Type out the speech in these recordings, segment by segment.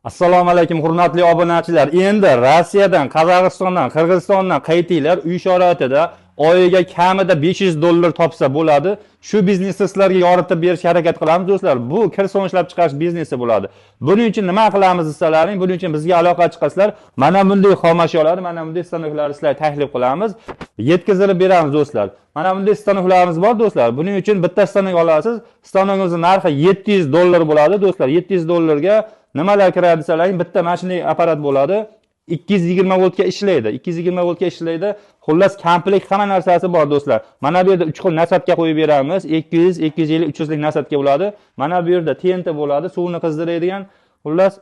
Assalomu alaykum hurmatli obunachilar. Endi Rossiyadan, Qozog'istondan, Qirg'izistondan qaytinglar uy sharoitida oyiga kamida $500 topsa bo'ladi. Shu biznesni sizlarga yoritib berishga harakat qilamiz do'stlar. Bu kir so'm ishlab chiqarish biznesi bo'ladi. Buning uchun nima qilamiz desalaring, buning uchun bizga aloqa chiqasizlar. Mana bunday xomashyolar, mana bunday stanoklarni sizlarga taklif qilamiz. Yetkazib beramiz do'stlar. Mana bunday stanoklarimiz bor do'stlar. Buning uchun bitta stanok olasiz. Stanogimizning narxi $700 bo'ladi do'stlar. $700 ga nimalar kiradi desalaring, bitta mana shunday apparat bo'ladi. 220 voltga ishlaydi. 220 voltga ishlaydi. Xullas komplekt hamma narsasi bor do'stlar. Mana bu yerda 3 xil nasatga qo'yib beramiz. 200, 250, 300 lik nasatga bo'ladi. Mana bu yerda TNT bo'ladi, suvni qizdiradigan. Xullas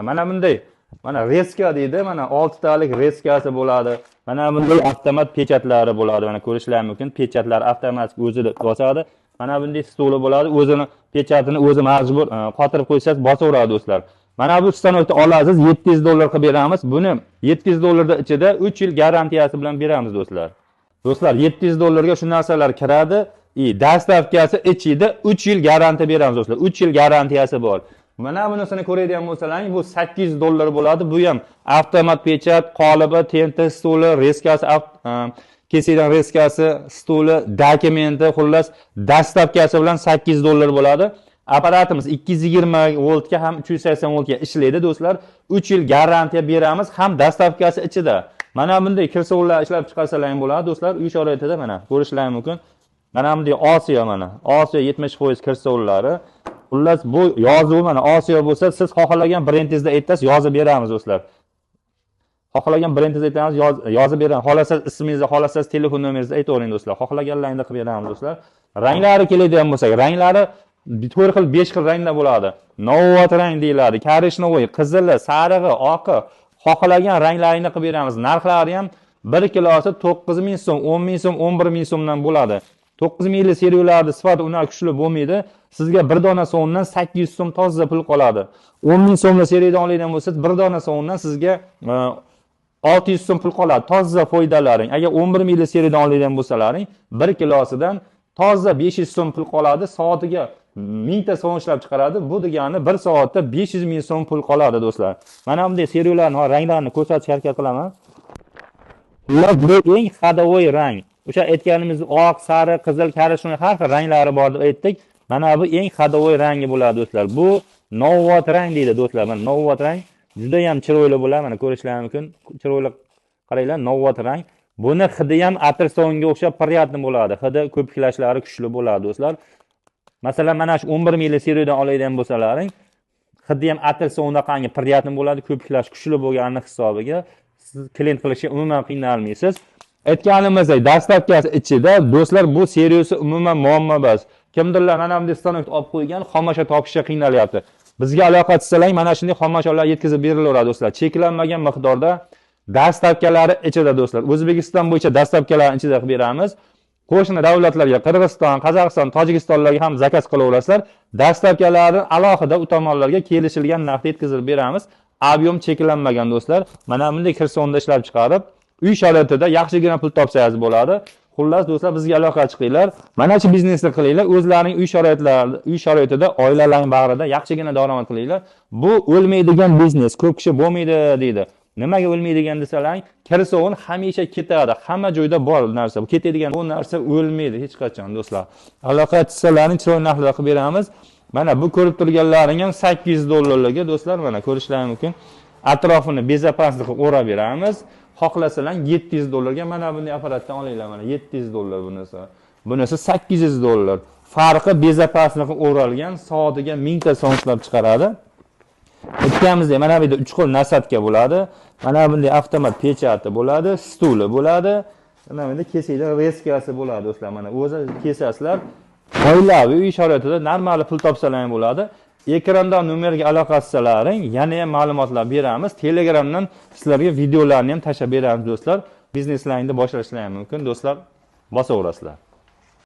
mana bunday, mana reska deydi. Mana 6 talik reskasi bo'ladi. Mana bunday avtomat pechatlari bo'ladi. Mana ko'rishlar mumkin. Pechatlar avtomatik o'zi bosadi. Mana bunday stoli bo'ladi. O'zini pechatini o'zi majbur qotirib qo'ysangiz bosaveradi do'stlar. Mana bu stanokni olasiz, $700 qilib beramiz. Buni $700 ichida 3 yil garantiyasi bilan beramiz do'stlar. Do'stlar, $700 ga shu narsalar kiradi. Dastavkasi ichida 3 yil garantiya beramiz do'stlar. 3 yil garantiyasi bor. Mana bunisini ko'radigan bo'lsalaring, bu $800 bo'ladi. Bu ham avtomat pechat, qolibi, TNT stoli, reskasi, kesidan reskasi, stoli, dokumenti, xullas dastavkasi bilan $800 bo'ladi. Apparatimiz 220 voltga ham 380 voltga ishlaydi do'stlar. 3 yil garantiya beramiz ham dastavkasi ichida. Mana bunday kirsovlar ishlab chiqarsalar bo'ladi do'stlar. Uy sharoitida mana ko'rishlar mumkin. Mana bunday Osiyo mana. Osiyo 70% kirsovlari. Xullas bu yozuv mana Osiyo bo'lsa, siz xohlagan brendingizda aytasiz, yozib beramiz do'stlar. Xohlagan brendingizda aytamiz, yozib beramiz. Xohlasangiz ismingizni, xohlasangiz telefon nomeringizni aytavering do'stlar. Xohlaganlaringizni qilib beramiz do'stlar. Ranglari keladigan bo'lsa, ranglari 4 xil, 5 xil rangda bo'ladi. Novvat rang deyiladi. Korishnovoy, qizili, sarig'i, oqi. Xohlagan ranglarini qilib beramiz. Narxlari ham 1 kilosi 9000 so'm, 10000 so'm, 11000 so'mdan bo'ladi. 9000 li seriyalarning sifati unar kuchli bo'lmaydi. Sizga bir dona so'mdan 800 so'm toza pul qoladi. 10000 so'mli seriyadan oladigan bo'lsangiz, bir dona so'mdan sizga 600 so'm pul qoladi. Toza foydalaring. Agar 11000 li seriyadan oladigan bo'lsalaring, 1 kilosidan toza 500 so'm pul qoladi. Soatiga 1000 ta so'm ishlab chiqaradi. Bu degani 1 soatda 500 ming so'm pul qoladi do'stlar. Mana bunday seriyalarning ranglarini ko'rsatishga harakat qilaman. Ular bu eng xadovoy rang. O'sha aytganimiz oq, sariq, qizil, korishnoy har xil ranglari bor deb aytdik. Mana bu eng xadovoy rangi bo'ladi do'stlar. Bu novvat rang deydi do'stlar. Mana novvat rang juda ham chiroyli bo'ladi. Mana ko'rishlar mumkin. Chiroyli qaranglar, novvat rang. Buni hidi ham atir so'nga o'xshab приятный bo'ladi. Hidi ko'piklashlari kuchli bo'ladi do'stlar. Masalan, mana shu 11000 li seriyadan oladigan bo'lsalaring, hidi ham atir so'nga qangi приятный bo'ladi, ko'piklash kuchli bo'lgani hisobiga siz klient qilishga umuman qiynalmaysiz. Aytganimizdek, dastavkasi ichida do'stlar bu seriyasi umuman muammo emas. Kimdirlar mana bunday stanokni olib qo'ygan, xomashyo topishga qiynalyapti. Bizga aloqa qilsalaring, mana shunday xomashyolar yetkazib berilaveradi do'stlar. Cheklanmagan miqdorda dastavkalari ichida do'stlar. O'zbekiston bo'yicha dastavkalarni ichida qilib beramiz. Qo'shni davlatlarga, Qirg'iziston, Qozog'iston, Tojikistonlarga ham zakaz qilaverasizlar. Dastavkalarni alohida u tomonlarga kelishilgan narxda yetkazib beramiz. Ob'yom cheklanmagan do'stlar. Mana bunday kirsonda ishlab chiqarib, uy sharoitida yaxshigina pul topsangiz bo'ladi. Xullas do'stlar, bizga aloqa chiqinglar. Mana shu biznesni qilinglar. O'zlarining uy sharoitida oilalarning bag'rida yaxshigina daromad qilinglar. Bu o'lmaydigan biznes. Ko'p kishi bo'lmaydi deydi. Nimaga o'lmaydigan desalaring, kirsovun hamisha ketadi. Hamma joyda bor narsa. Bu ketadigan bu narsa o'lmaydi hech qachon do'stlar. Aloqa qilsalaring chiroyli narxlarda qilib beramiz. Mana bu ko'rib turganlaring ham $800 ga do'stlar, mana ko'rishlar mumkin. Atrofini bezapaslik qilib o'rab beramiz. Xohlasalang $700 ga mana bunday apparatdan olinglar, mana $700 bunisi. Bunisi $800. Farqi bezapaslik qilib o'ralgan, soatiga 1000 ta so'm ishlab chiqaradi. Aytganimizdek, mana bu yerda 3 xil nasatka bo'ladi. Mana bunday avtomat pechati bo'ladi, stuli bo'ladi. Mana bunda kesinglar reskasi bo'ladi do'stlar. Mana o'zi kesasizlar. Oilaviy uy sharoitida normal pul topsalar bo'ladi. Ekranda nomerga aloqa qilsalaring, yana ham ma'lumotlar beramiz. Telegramdan sizlarga videolarni ham tashlab beramiz do'stlar. Bizneslaringizni boshlashlaringiz mumkin do'stlar. Bosaverasizlar.